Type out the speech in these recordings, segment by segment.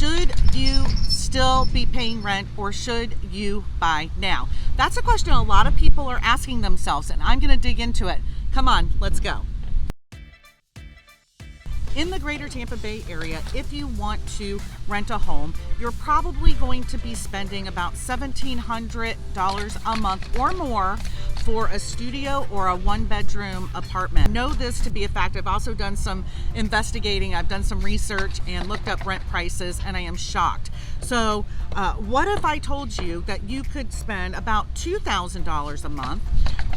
should you still be paying rent or should you buy now? That's a question a lot of people are asking themselves, and I'm going to dig into it. Come on, let's go. In the Greater Tampa Bay area, if you want to rent a home, you're probably going to be spending about $1,700 a month or more for a studio or a one-bedroom apartment. I know this to be a fact. I've also done some investigating. I've done some research and looked up rent prices, and I am shocked. So what if I told you that you could spend about $2,000 a month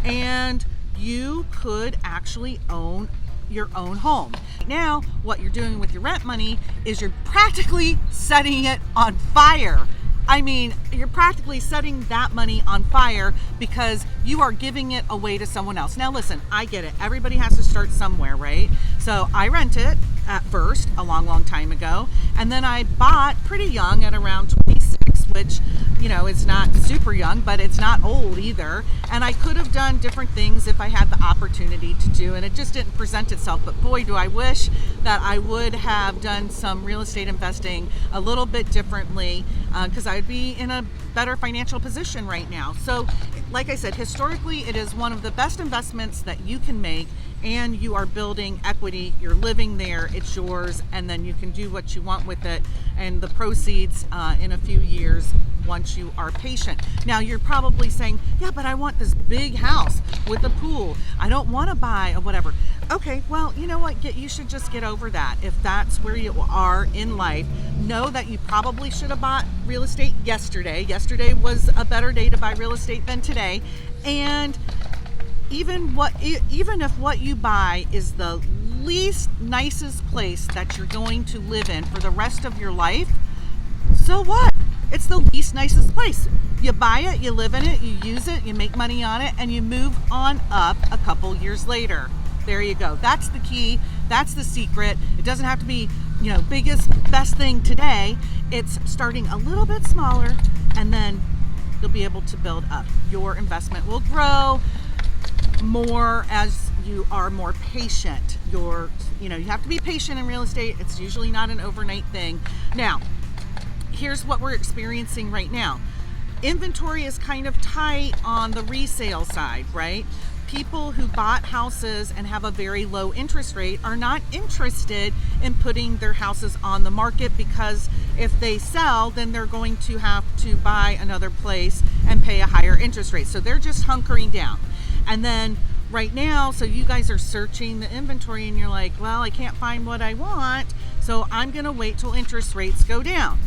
and you could actually own your own home? Now, what you're doing with your rent money is you're practically setting it on fire. I mean, you're practically setting that money on fire because you are giving it away to someone else. Now, listen, I get it. Everybody has to start somewhere, right? So I rented at first a long time ago, and then I bought pretty young at around 26, which, you know, it's not super young, but it's not old either. And I could have done different things if I had the opportunity to do, and it just didn't present itself. But boy, do I wish that I would have done some real estate investing a little bit differently, because I'd be in a better financial position right now. So like I said, historically, it is one of the best investments that you can make, and you are building equity. You're living there, it's yours, and then you can do what you want with it, and the proceeds in a few years once you are patient. Now, you're probably saying, yeah, but I want this big house with a pool. I don't want to buy a whatever. Okay, well, you know what? You should just get over that. If that's where you are in life, know that you probably should have bought real estate yesterday. Yesterday was a better day to buy real estate than today. And even if what you buy is the least nicest place that you're going to live in for the rest of your life, so what? It's the least nicest place. You buy it, you live in it, you use it, you make money on it, and you move on up a couple years later. There you go. That's the key. That's the secret. It doesn't have to be, you know, biggest, best thing today. It's starting a little bit smaller, and then you'll be able to build up. Your investment will grow more as you are more patient. You have to be patient in real estate. It's usually not an overnight thing. Now, here's what we're experiencing right now. Inventory is kind of tight on the resale side, right? People who bought houses and have a very low interest rate are not interested in putting their houses on the market, because if they sell, then they're going to have to buy another place and pay a higher interest rate. So they're just hunkering down. And then right now, so you guys are searching the inventory and you're like, well, I can't find what I want, so I'm going to wait till interest rates go down.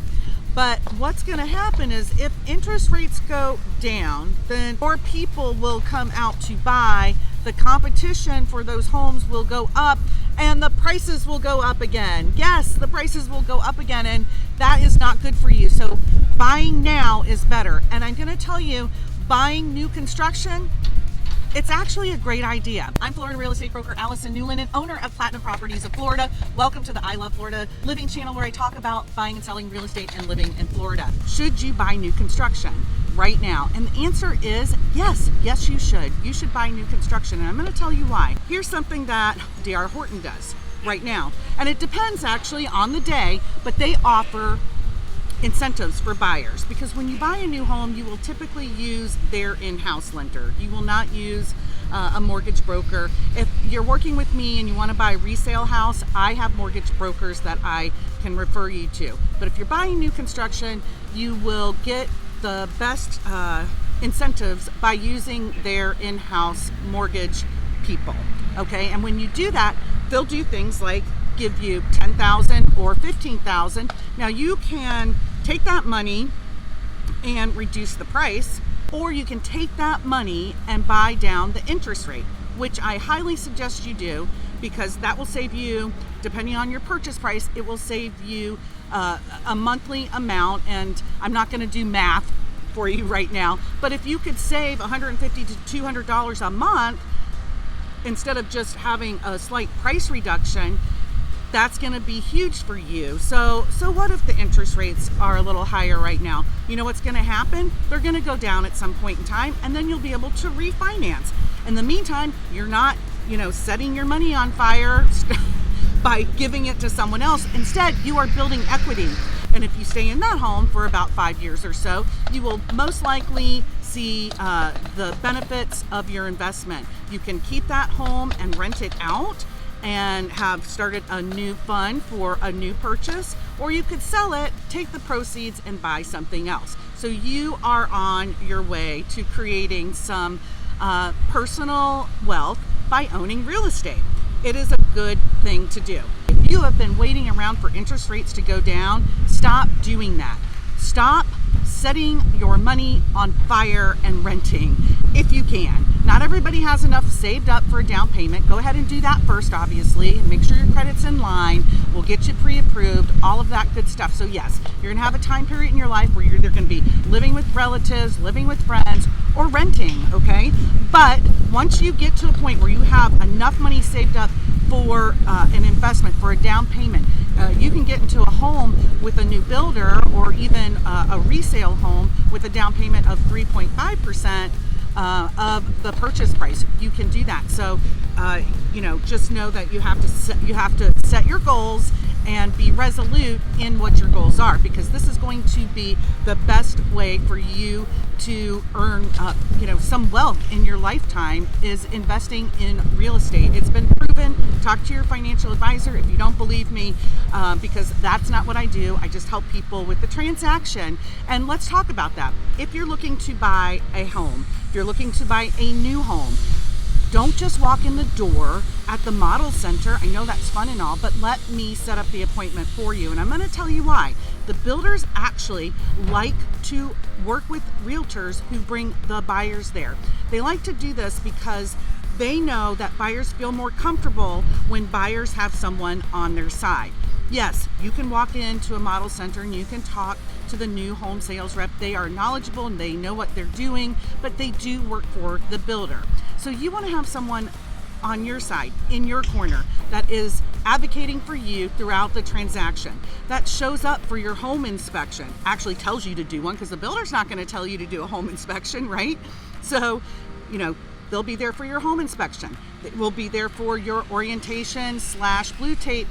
But what's going to happen is if interest rates go down, then more people will come out to buy. The competition for those homes will go up, and the prices will go up again. Yes, the prices will go up again, and that is not good for you. So buying now is better. And I'm going to tell you, buying new construction, it's actually a great idea. I'm Florida real estate broker Allison Newlon and owner of Platinum Properties of Florida. Welcome to the I Love Florida Living channel, where I talk about buying and selling real estate and living in Florida. Should you buy new construction right now? And the answer is yes. Yes, you should. You should buy new construction, and I'm going to tell you why. Here's something that DR Horton does right now, and it depends actually on the day, but they offer incentives for buyers, because when you buy a new home, you will typically use their in-house lender. You will not use a mortgage broker. If you're working with me and you want to buy a resale house, I have mortgage brokers that I can refer you to. But if you're buying new construction, you will get the best incentives by using their in-house mortgage people. Okay, and when you do that, they'll do things like give you $10,000 or $15,000. Now you can take that money and reduce the price, or you can take that money and buy down the interest rate, which I highly suggest you do, because that will save you, depending on your purchase price, it will save you a monthly amount. And I'm not going to do math for you right now, but if you could save $150 to $200 a month instead of just having a slight price reduction, that's going to be huge for you. So what if the interest rates are a little higher right now? You know what's going to happen? They're going to go down at some point in time, and then you'll be able to refinance. In the meantime, you're not, setting your money on fire by giving it to someone else. Instead, you are building equity. And if you stay in that home for about 5 years or so, you will most likely see the benefits of your investment. You can keep that home and rent it out and have started a new fund for a new purchase, or you could sell it, take the proceeds, and buy something else. So you are on your way to creating some personal wealth by owning real estate. It is a good thing to do. If you have been waiting around for interest rates to go down, stop doing that. Stop setting your money on fire and renting if you can. Not everybody has enough saved up for a down payment. Go ahead and do that first, obviously. Make sure your credit's in line. We'll get you pre-approved, all of that good stuff. So yes, you're gonna have a time period in your life where you're either gonna be living with relatives, living with friends, or renting, okay? But once you get to a point where you have enough money saved up for an investment, for a down payment, you can get into a home with a new builder, or even a resale home with a down payment of 3.5% of the purchase price. You can do that. So just know that you have to set your goals and be resolute in what your goals are, because this is going to be the best way for you to earn some wealth in your lifetime, is investing in real estate. It's been proven. Talk to your financial advisor if you don't believe me, because that's not what I do. I just help people with the transaction. And let's talk about that. If you're looking to buy a home, if you're looking to buy a new home, don't just walk in the door at the model center. I know that's fun and all, but let me set up the appointment for you. And I'm going to tell you why. The builders actually like to work with realtors who bring the buyers there. They like to do this because they know that buyers feel more comfortable when buyers have someone on their side. Yes, you can walk into a model center and you can talk to the new home sales rep. They are knowledgeable and they know what they're doing, but they do work for the builder. So you want to have someone on your side, in your corner, that is advocating for you throughout the transaction, that shows up for your home inspection, actually tells you to do one, because the builder's not going to tell you to do a home inspection, right? So, they'll be there for your home inspection. They will be there for your orientation / blue tape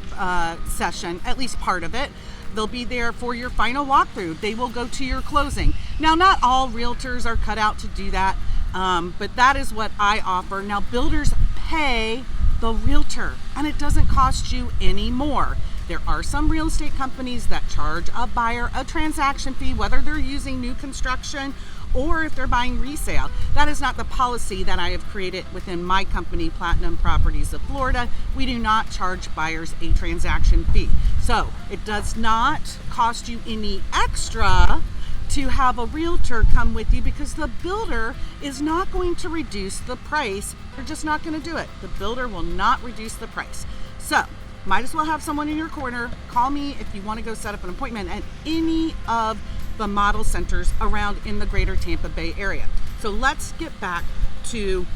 session, at least part of it. They'll be there for your final walkthrough. They will go to your closing. Now, not all realtors are cut out to do that, but that is what I offer. Now, builders pay the realtor, and it doesn't cost you any more. There are some real estate companies that charge a buyer a transaction fee, whether they're using new construction or if they're buying resale. That is not the policy that I have created within my company, Platinum Properties of Florida. We do not charge buyers a transaction fee. So it does not cost you any extra to have a realtor come with you, because the builder is not going to reduce the price. They're just not going to do it. The builder will not reduce the price. So might as well have someone in your corner. Call me if you want to go set up an appointment at any of the model centers around in the Greater Tampa Bay area. So let's get back to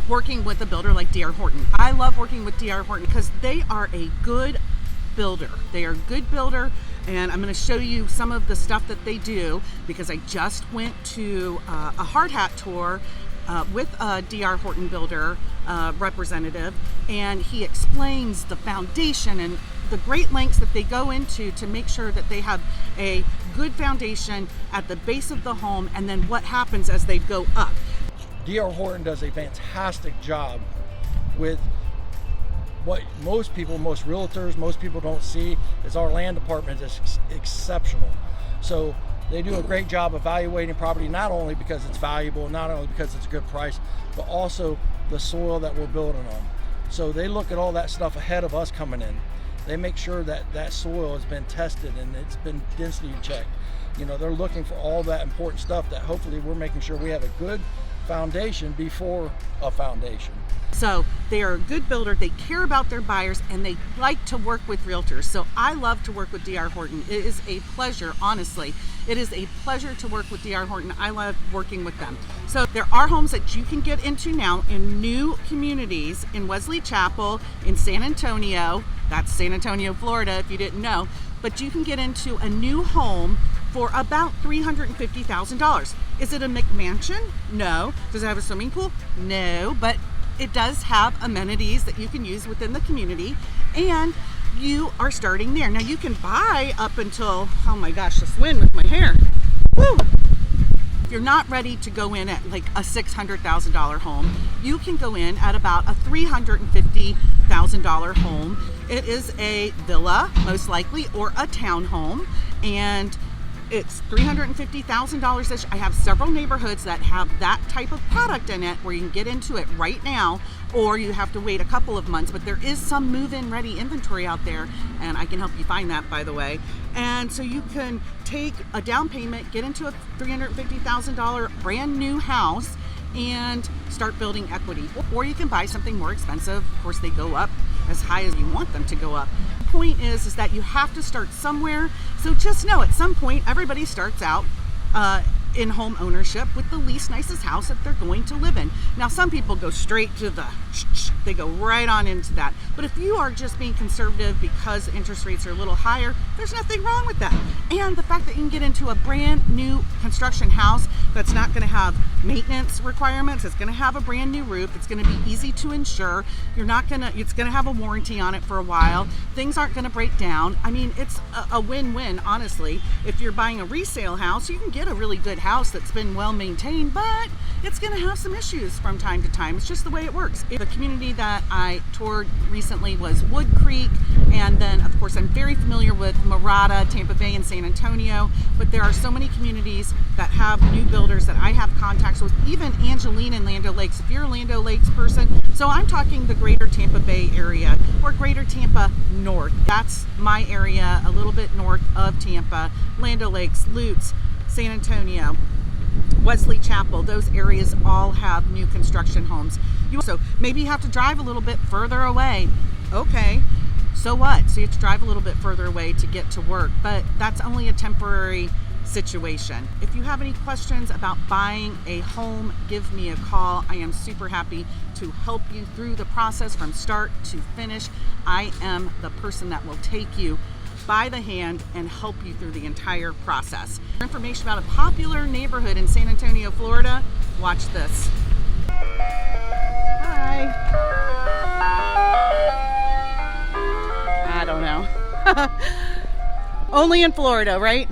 working with a builder like DR Horton. I love working with DR Horton because they are a good builder. They are a good builder, and I'm going to show you some of the stuff that they do, because I just went to a hard hat tour with a DR Horton builder representative, and he explains the foundation and the great lengths that they go into to make sure that they have a good foundation at the base of the home, and then what happens as they go up. DR Horton does a fantastic job with what most realtors, most people don't see is our land department is exceptional. So they do a great job evaluating property, not only because it's valuable, not only because it's a good price, but also the soil that we're building on. So they look at all that stuff ahead of us coming in. They make sure that that soil has been tested and it's been density checked. They're looking for all that important stuff that hopefully we're making sure we have a good foundation before a foundation. So they are a good builder. They care about their buyers, and they like to work with realtors. So I love to work with DR Horton. It is a pleasure, honestly. It is a pleasure to work with DR Horton. I love working with them. So there are homes that you can get into now in new communities in Wesley Chapel, in San Antonio. That's San Antonio, Florida, if you didn't know. But you can get into a new home for about $350,000. Is it a McMansion? No. Does it have a swimming pool? No. But it does have amenities that you can use within the community, and you are starting there. Now you can buy up until, oh my gosh, this wind with my hair. Woo! If you're not ready to go in at like a $600,000 home, you can go in at about a $350,000 home. It is a villa, most likely, or a townhome, and it's $350,000. I have several neighborhoods that have that type of product in it where you can get into it right now, or you have to wait a couple of months, but there is some move-in ready inventory out there, and I can help you find that, by the way. And so you can take a down payment, get into a $350,000 brand new house, and start building equity. Or you can buy something more expensive. Of course, they go up as high as you want them to go up. The point is that you have to start somewhere. So just know at some point, everybody starts out in home ownership with the least nicest house that they're going to live in. Now, some people go straight to they go right on into that. But if you are just being conservative because interest rates are a little higher, there's nothing wrong with that. And the fact that you can get into a brand new construction house that's not going to have maintenance requirements, it's going to have a brand new roof, it's going to be easy to insure, it's going to have a warranty on it for a while, things aren't going to break down. I mean, it's a win-win, honestly. If you're buying a resale house, you can get a really good house that's been well maintained, but it's going to have some issues from time to time. It's just the way it works. The community that I toured recently was Wood Creek, and then of course I'm very familiar with Marata, Tampa Bay, and San Antonio, but there are so many communities that have new builders that I have contacts with, even Angelina and Land O'Lakes, if you're a Land O'Lakes person. So I'm talking the Greater Tampa Bay area, or Greater Tampa North. That's my area, a little bit north of Tampa. Land O'Lakes, Lutz, San Antonio, Wesley Chapel, those areas all have new construction homes. So maybe you have to drive a little bit further away. Okay, so what? So you have to drive a little bit further away to get to work, but that's only a temporary situation. If you have any questions about buying a home, give me a call. I am super happy to help you through the process from start to finish. I am the person that will take you by the hand and help you through the entire process. For information about a popular neighborhood in San Antonio, Florida, watch this. Hi. I don't know. Only in Florida, right?